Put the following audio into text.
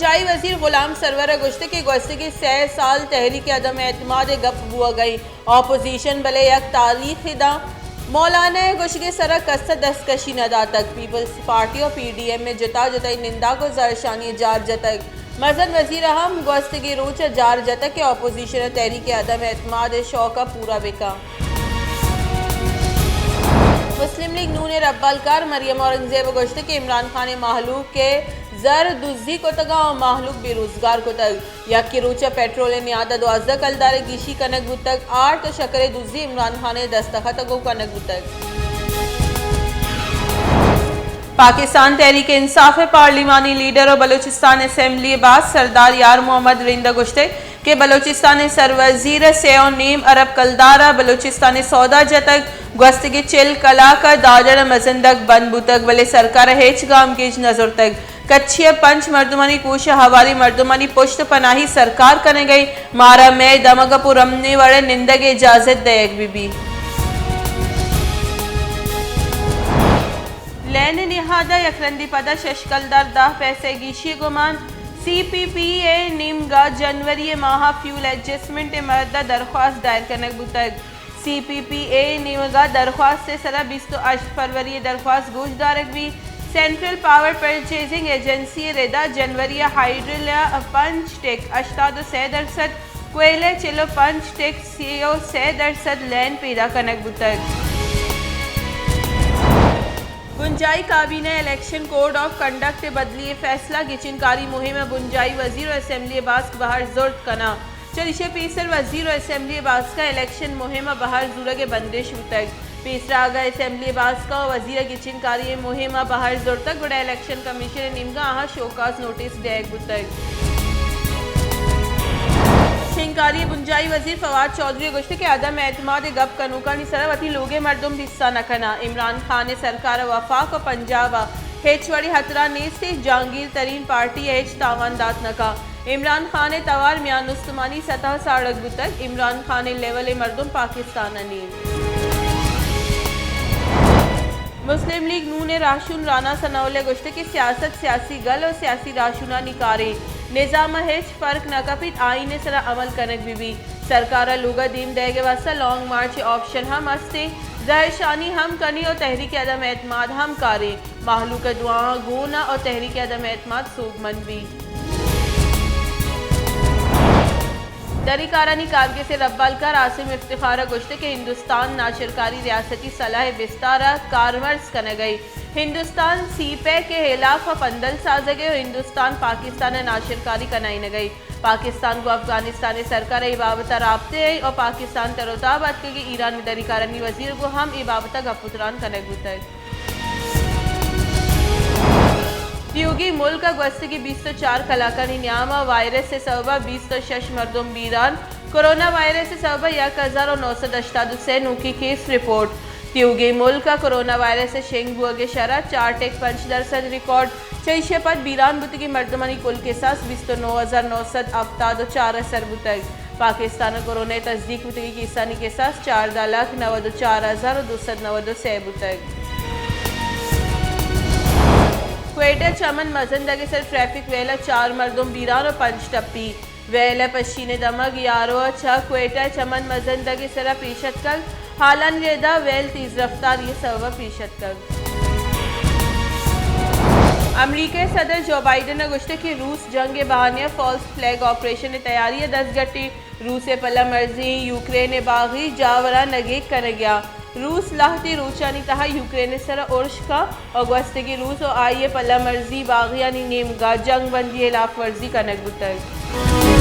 बुंजाई वजीर गुलाम सरवर गुश्त के गुज़श्ते 6 साल तहरीक अदम एतमाद गप हुआ गई अपोजिशन भले यक तारीख दा मौलाना गुश के सरा कस्त दस्तकशी नदा तक पीपल्स पार्टी और PDM में जुता जुताई निंदा को जरशानी जार जतक मजन वजीर अहम गुज़श्ते की रोच जार जतक के अपोजिशन तहरीक अदम एतमाद शौका पूरा बेका मुस्लिम लीग नून रब्बालकार मरियम औरंगजेब गुश्त के इमरान खान महलूक के जर दुजी को तगा और महलूक बेरोजगार को तक या कि रोचा पेट्रोल नियादा 12 कलदार गिशी कनक बुतक 8 तो शकरे दुजी इमरान खान दस्तखत गो कनक बुतक पाकिस्तान तहरीक इंसाफ पार्लिमानी लीडर और बलूचिस्तान असम्बली बास सरदार यार मोहम्मद रिंदा गुश्ते के बलूचिस्तान सरवजीर से और नीम अरब कलदारा बलूचिस्तान सौदा जतक गुज़श्ते के चिल कला का दादर मजंदक बंद बुतक बले सरकार हेच गाम के नजर तक कच्छिया पंच मर्दमानी कोश हवारी मर्दमानी पुश्त पनाही सरकार करने गई मारा में दमगपुर रमने वाले निंदक इजाजत दयक बीबी लैन निहादा यकरंदी पदा शशकलदार दाह पैसे गीशी गुमान CPPA निमगा जनवरी माह फ्यूल एडजस्टमेंट मर्दा दरख्वास्त दायर करने बुतक CPPA निमगा दरख्वास्त से सरा 28 फरवरी दरख्वास्त गोशदारक भी सेंट्रल पावर परचेजिंग एजेंसी रेदा जनवरी हाइड्रिला पंच टेक 86% कोयले चिलो पंच टेक CO 6% लैंड पैदा कनक बुतक बुंजाई काबीना इलेक्शन कोड ऑफ कंडक्ट बदली फैसला गिचिनकारी मुहिम बुंजाई वजीर असम्बली बास बहार जुर्द कना चलिशे पीसर वजीर असम्बली बास का इलेक्शन मुहिम बहार जुर्ग के बंदिश तक तीसरा आगा असम्बली बास का वजीर गिचिनकारी मुहिम बहार जुर्द तक गुड़ा इलेक्शन कमीशन निमगा आहा शोकाज नोटिस डेक बुतक शिंकारी बुंजाई वजीर फवाद चौधरी गुश्त के अदम एतमाद गप कनूका सरवती लोगे मर्दुम हिस्सा नखना इमरान खान सरकार वफाक और पंजाब हेचवाड़ी हतरा ने से जहांगीर तरीन पार्टी हेच तावान दात नका इमरान खान तवार म्यान उस्मानी सतह साड़क बुतक इमरान खान लेवल मर्दुम पाकिस्तान नीम मुस्लिम लीग नून राशुन राना सनौले गुश्त की सियासत सियासी गल और सियासी राशुना निकारे निजाम हेच फर्क नकपित आईने सरा अमल कनक बीबी सरकार लुगा दीम देगे वास्ता लॉन्ग मार्च ऑप्शन हम अस्ते जहरशानी हम कनी और तहरीक अदम एतमाद हम कारे महलूक दुआ गोना और तहरीक अदम एतमाद सूबमन भी दरीकारानी कारगे से रब्बालकार आसिम इफ्तिखारा गुश्त के हिंदुस्तान नाशरकारी रियासती सलाह विस्तारा कारवर्स कन गई हिंदुस्तान सीपे के खिलाफ पंदल साजगे और हिंदुस्तान पाकिस्तान नाशरकारी कनाई न गई पाकिस्तान को अफगानिस्तान सरकार इबाबता राबते और पाकिस्तान तरोताबाद के ईरान दरीकारानी वजीर को हम इबाबता गपुतरान कनक बुतक योगी मुल्क गुज़श्ते की 20 कलाकानी न्यामा वायरस से सबा 20 मर्दुम बीरान कोरोना वायरस से सबा 1988 की केस रिपोर्ट योगी मुल्क का कोरोना वायरस से शेंग बुआ के शरा 4.5% रिकॉर्ड 6 पद बीरान बुत की मर्दमानी कुल के साथ 29,974 असर बुतक पाकिस्तान कोरोना तस्दीक बुत की किसानी के साथ 4,94,290 बुतक क्वेटा चमन मजंदगी सर ट्रैफिक वेला 4 मर्दुम बीरान और 5 टप्पी वेला पश्चिने दमग यारो अच्छा क्वेटा चमन मजंदगी सरा पीशत कल हालन रेदा वेल तेज रफ्तार ये सब पीशत कल अमरीकी सदर जो बाइडन ने गुश्ते की रूस जंग बहाने फॉल्स फ्लैग ऑपरेशन तैयारी 10 गट्टी रूस पला मर्जी यूक्रेन बागी जावरा नगेक कर गया रूस लाहती रूचानी तहा यूक्रेन सर उर्श का और गुज़श्ते की रूस और आइए पला मर्जी बागियानी नेमगा जंग बंदी लाफ वर्जी कनक बुतक